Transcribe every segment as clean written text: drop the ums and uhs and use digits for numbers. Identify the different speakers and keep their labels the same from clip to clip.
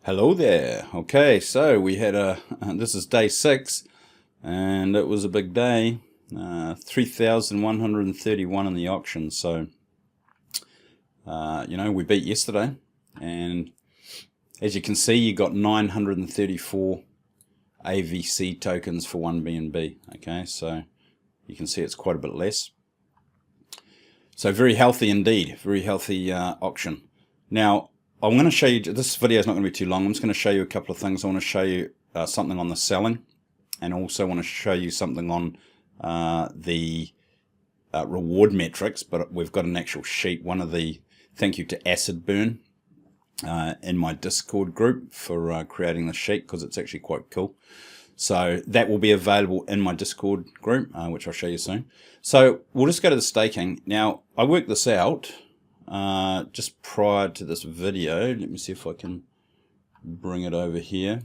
Speaker 1: Hello there. Okay, so we had this is day 6, and it was a big day. 3,131 in the auction. So, we beat yesterday, and as you can see, you got 934 AVC tokens for 1 BNB. Okay, so you can see it's quite a bit less. So very healthy indeed, very healthy auction. Now, I'm going to show you, this video is not going to be too long, I'm just going to show you a couple of things. I want to show you something on the selling, and also want to show you something on the reward metrics, but we've got an actual sheet. One of the, thank you to Acid Burn in my Discord group for creating the sheet, because it's actually quite cool. So that will be available in my Discord group, which I'll show you soon. So we'll just go to the staking. Now, I worked this out just prior to this video. Let me see if I can bring it over here.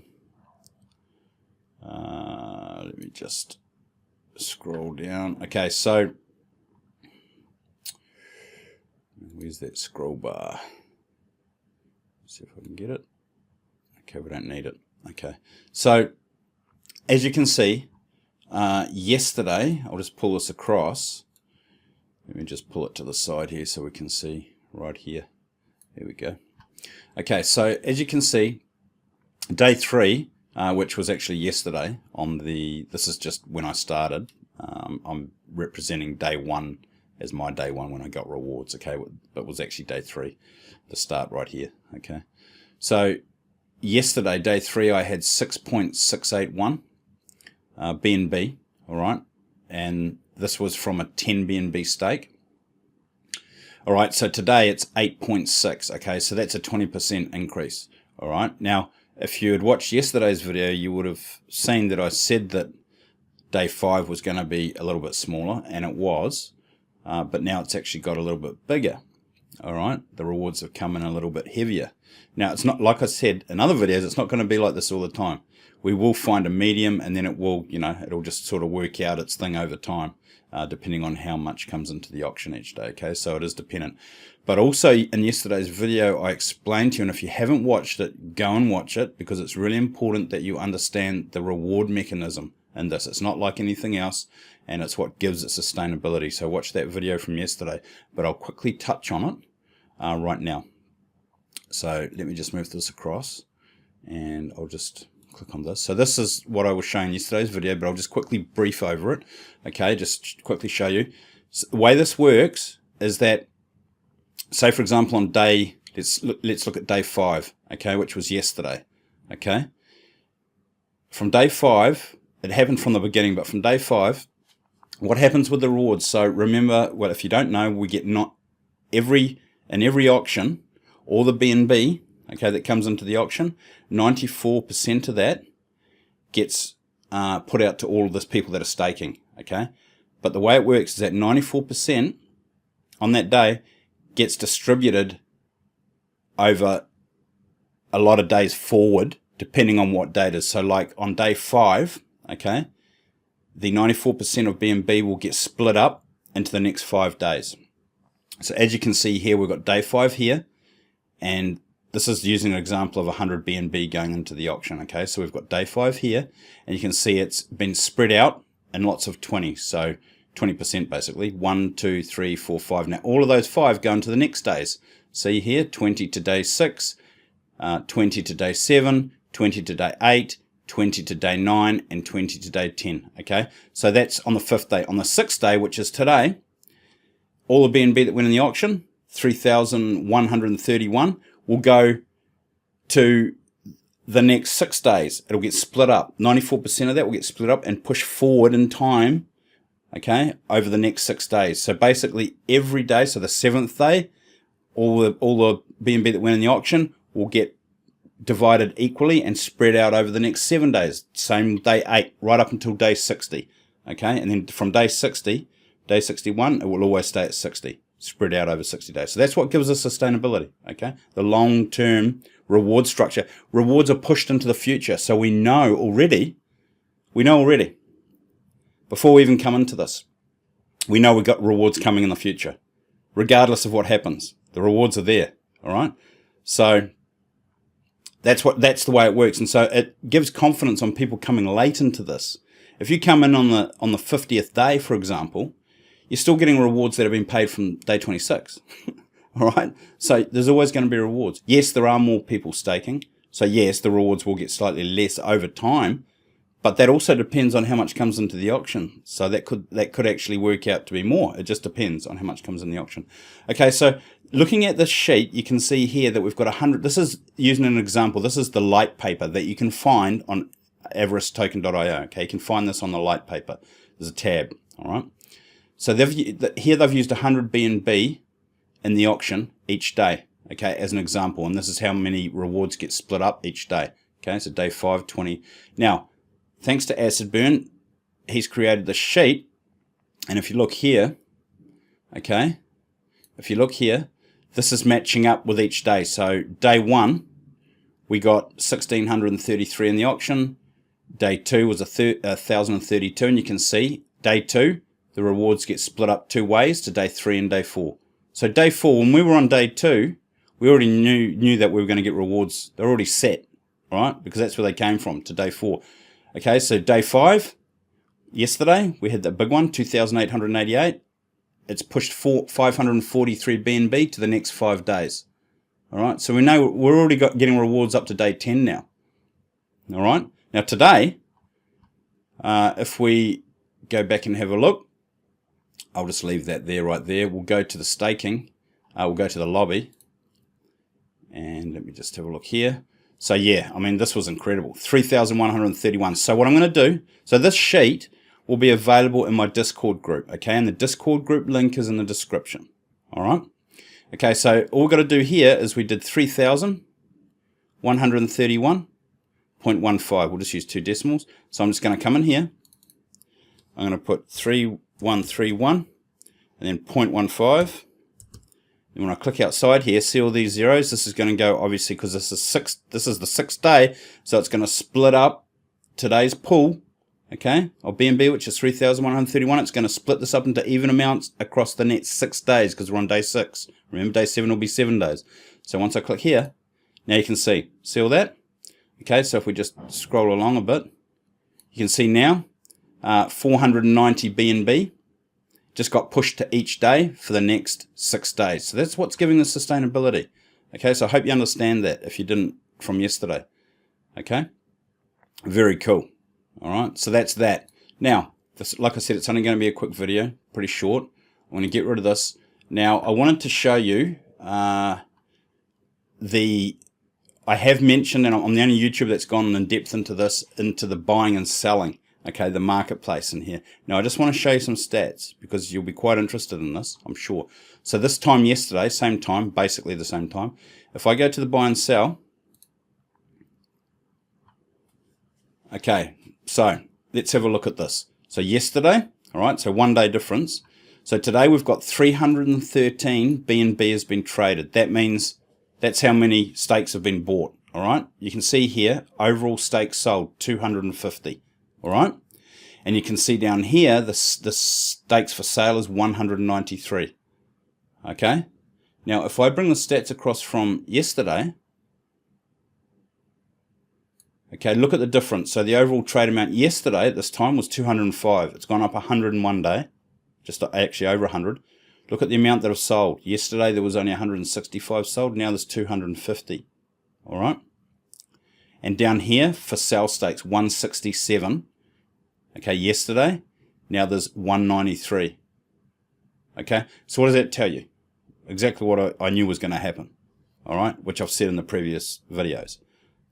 Speaker 1: Let me just scroll down. Okay, so where's that scroll bar? Let's see if I can get it. Okay, we don't need it. Okay, so as you can see, yesterday, I'll just pull this across. Let me just pull it to the side here so we can see right here. There we go. Okay, so as you can see, day 3, which was actually yesterday on the, this is just when I started. I'm representing day 1 as my day 1 when I got rewards, okay, but it was actually day 3, the start right here, okay. So yesterday, day 3, I had 6.681 BNB, all right, and this was from a 10 BNB stake. All right, so today it's 8.6, okay, so that's a 20% increase, all right. Now, if you had watched yesterday's video, you would have seen that I said that day 5 was going to be a little bit smaller, and it was, but now it's actually got a little bit bigger, all right. The rewards have come in a little bit heavier. Now, it's not, like I said in other videos, it's not going to be like this all the time. We will find a medium, and then it will, it'll just sort of work out its thing over time, depending on how much comes into the auction each day, okay? So it is dependent. But also in yesterday's video, I explained to you, and if you haven't watched it, go and watch it, because it's really important that you understand the reward mechanism in this. It's not like anything else, and it's what gives it sustainability. So watch that video from yesterday, but I'll quickly touch on it right now. So let me just move this across, and I'll just click on this. So this is what I was showing yesterday's video, but I'll just quickly brief over it. Okay, just quickly show you. So the way this works is that, say for example on day, let's look at day 5, okay, which was yesterday, okay. From day 5, it happened from the beginning, but from day 5, what happens with the rewards? So remember, well, if you don't know, we get in every auction, all the BNB, okay, that comes into the auction, 94% of that gets put out to all of those people that are staking, okay? But the way it works is that 94% on that day gets distributed over a lot of days forward, depending on what day it is. So like on day 5, okay, the 94% of BNB will get split up into the next 5 days. So as you can see here, we've got day 5 here, and this is using an example of 100 BNB going into the auction, okay? So we've got day 5 here, and you can see it's been spread out in lots of 20, so 20% basically, 1, 2, 3, 4, 5. Now all of those 5 go into the next days. See here, 20 to day 6, 20 to day 7, 20 to day 8, 20 to day 9, and 20 to day 10, okay? So that's on the 5th day. On the 6th day, which is today, all the BNB that went in the auction, 3,131, will go to the next 6 days. It'll get split up. 94% of that will get split up and push forward in time, okay, over the next 6 days. So basically every day, so the 7th day, all the BNB that went in the auction will get divided equally and spread out over the next 7 days. Same day 8, right up until day 60, okay? And then from day 60, day 61, it will always stay at 60. Spread out over 60 days. So that's what gives us sustainability, okay? The long-term reward structure. Rewards are pushed into the future. So we know already, before we even come into this, we know we've got rewards coming in the future. Regardless of what happens, the rewards are there, all right? So That's the way it works. And so it gives confidence on people coming late into this. If you come in on the 50th day, for example, you're still getting rewards that have been paid from day 26. All right. So there's always going to be rewards. Yes, there are more people staking. So yes, the rewards will get slightly less over time, but that also depends on how much comes into the auction. So that could actually work out to be more. It just depends on how much comes in the auction. Okay. So looking at this sheet, you can see here that we've got 100. This is using an example. This is the light paper that you can find on avarice.token.io. Okay. You can find this on the light paper. There's a tab. All right. So here they've used 100 BNB in the auction each day, okay, as an example. And this is how many rewards get split up each day. Okay, so day 5, 20. Now, thanks to Acid Burn, he's created the sheet. And if you look here, okay, if you look here, this is matching up with each day. So day 1, we got 1,633 in the auction. Day 2 was 1,032, and you can see day 2, the rewards get split up 2 ways to day 3 and day 4. So day 4, when we were on day 2, we already knew that we were going to get rewards. They're already set, right? Because that's where they came from, to day 4. Okay, so day 5, yesterday, we had that big one, 2,888. It's pushed 543 BNB to the next 5 days. All right, so we know we're already getting rewards up to day 10 now. All right, now today, if we go back and have a look, I'll just leave that there, right there. We'll go to the staking. We'll go to the lobby. And let me just have a look here. So yeah, I mean, this was incredible. 3,131. So what I'm going to do, so this sheet will be available in my Discord group. Okay, and the Discord group link is in the description. All right. Okay, so all we've got to do here is we did 3,131.15. We'll just use 2 decimals. So I'm just going to come in here. I'm going to put 3,131 and then 0.15. And when I click outside here, see all these zeros? This is going to go, obviously, because this is the 6th day, so it's going to split up today's pool, okay, of BNB, which is 3,131. It's going to split this up into even amounts across the next 6 days, because we're on day 6. Remember, day 7 will be 7 days. So once I click here, now you can see all that? Okay, so if we just scroll along a bit, you can see now 490 BNB just got pushed to each day for the next 6 days. So that's what's giving the sustainability. Okay, so I hope you understand that if you didn't from yesterday. Okay, very cool. All right, so that's that. Now, this, like I said, it's only going to be a quick video, pretty short. I'm going to get rid of this. Now, I wanted to show you I have mentioned, and I'm the only YouTuber that's gone in depth into this, into the buying and selling. Okay, the marketplace in here. Now, I just want to show you some stats because you'll be quite interested in this, I'm sure. So this time yesterday, same time, basically the same time. If I go to the buy and sell, okay, so let's have a look at this. So yesterday, all right, so 1 day difference. So today we've got 313 BNB has been traded. That means that's how many stakes have been bought, all right? You can see here, overall stakes sold, 250. All right, and you can see down here the stakes for sale is 193. Okay, now if I bring the stats across from yesterday, okay, look at the difference. So the overall trade amount yesterday at this time was 205. It's gone up 100 in 1 day, just actually over 100. Look at the amount that have sold. Yesterday there was only 165 sold. Now there's 250. All right. And down here for sell stakes, 167. Okay, yesterday. Now there's 193. Okay, so what does that tell you? Exactly what I knew was going to happen. All right, which I've said in the previous videos.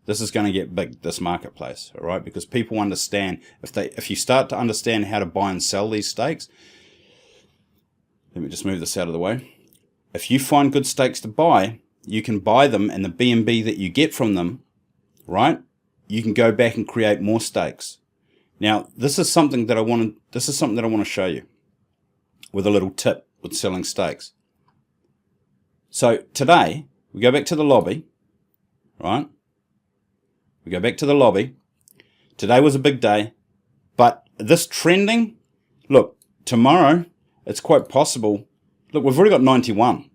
Speaker 1: This is going to get big, this marketplace. All right, because people understand, if you start to understand how to buy and sell these stakes, let me just move this out of the way. If you find good stakes to buy, you can buy them, and the BNB that you get from them, right, you can go back and create more stakes. Now, this is something that I want to show you with a little tip with selling stakes. So today we go back to the lobby, right? We go back to the lobby. Today was a big day, but this trending, look, tomorrow it's quite possible. Look, we've already got 91.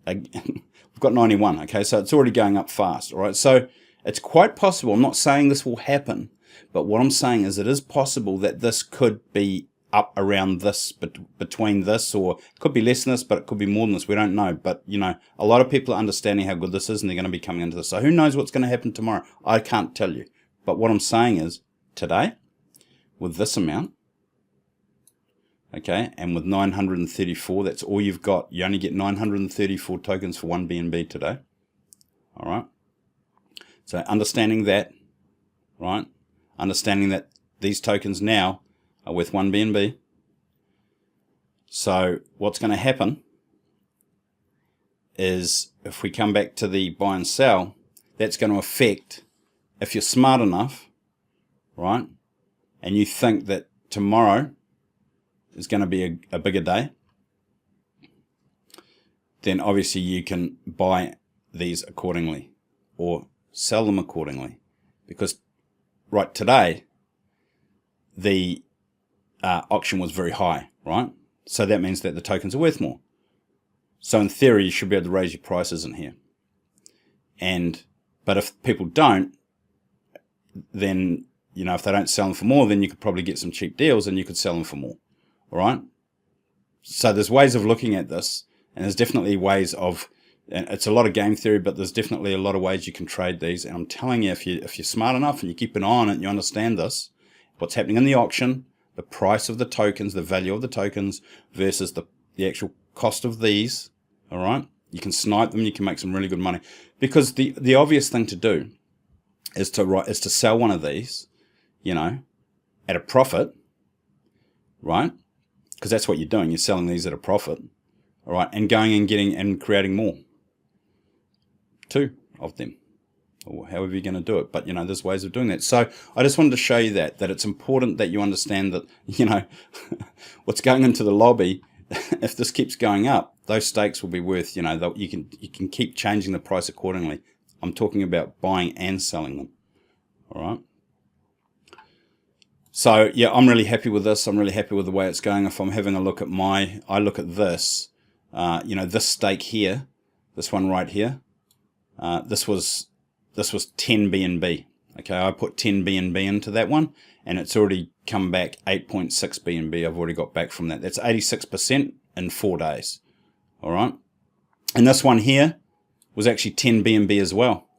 Speaker 1: We've got 91. Okay, so it's already going up fast. All right, so It's quite possible. I'm not saying this will happen, but what I'm saying is it is possible that this could be up around this, between this, or it could be less than this, but it could be more than this. We don't know. But, you know, a lot of people are understanding how good this is, and they're going to be coming into this. So who knows what's going to happen tomorrow? I can't tell you. But what I'm saying is today, with this amount, okay, and with 934, that's all you've got. You only get 934 tokens for 1 BNB today. All right. So understanding that, right, understanding that these tokens now are worth 1 BNB. So what's going to happen is if we come back to the buy and sell, that's going to affect, if you're smart enough, right, and you think that tomorrow is going to be a bigger day, then obviously you can buy these accordingly or sell them accordingly. Because right today, the auction was very high, right? So that means that the tokens are worth more. So in theory, you should be able to raise your prices in here. But if people don't, then, you know, if they don't sell them for more, then you could probably get some cheap deals and you could sell them for more, all right? So there's ways of looking at this, and there's definitely ways of, and it's a lot of game theory, but there's definitely a lot of ways you can trade these. And I'm telling you, if you're smart enough and you keep an eye on it and you understand this, what's happening in the auction, the price of the tokens, the value of the tokens versus the actual cost of these, all right? You can snipe them, you can make some really good money. Because the obvious thing to do is to sell one of these, you know, at a profit, right? Because that's what you're doing. You're selling these at a profit, all right? And going and getting and creating more. 2 of them, or however you're going to do it. But, you know, there's ways of doing that. So I just wanted to show you that it's important that you understand that, you know, what's going into the lobby, if this keeps going up, those stakes will be worth, you know, you can keep changing the price accordingly. I'm talking about buying and selling them. All right. So yeah, I'm really happy with this. I'm really happy with the way it's going. If I'm having a look at I look at this, you know, this stake here, this one right here, this was 10 BNB. Okay, I put 10 BNB into that one, and it's already come back 8.6 BNB. I've already got back from that. That's 86% in 4 days. All right, and this one here was actually 10 BNB as well.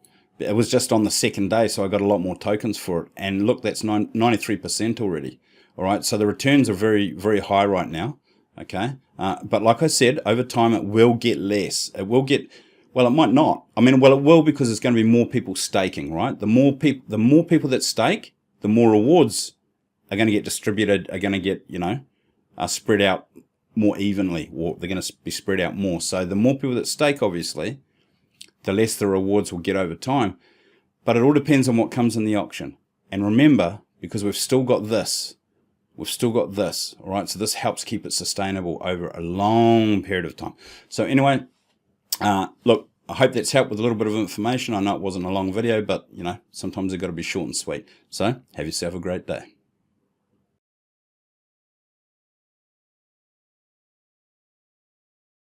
Speaker 1: It was just on the second day, so I got a lot more tokens for it. And look, that's 93% already. All right, so the returns are very, very high right now. Okay, but like I said, over time it will get less. It will get, well, it might not. I mean, well, it will, because there's going to be more people staking, right? The more people that stake, the more rewards are going to get distributed, are going to get, you know, spread out more evenly, or they're going to be spread out more. So the more people that stake, obviously, the less the rewards will get over time. But it all depends on what comes in the auction. And remember, because we've still got this, all right? So this helps keep it sustainable over a long period of time. So anyway, look, I hope that's helped with a little bit of information. I know it wasn't a long video, but, you know, sometimes they've got to be short and sweet. So have yourself a great day.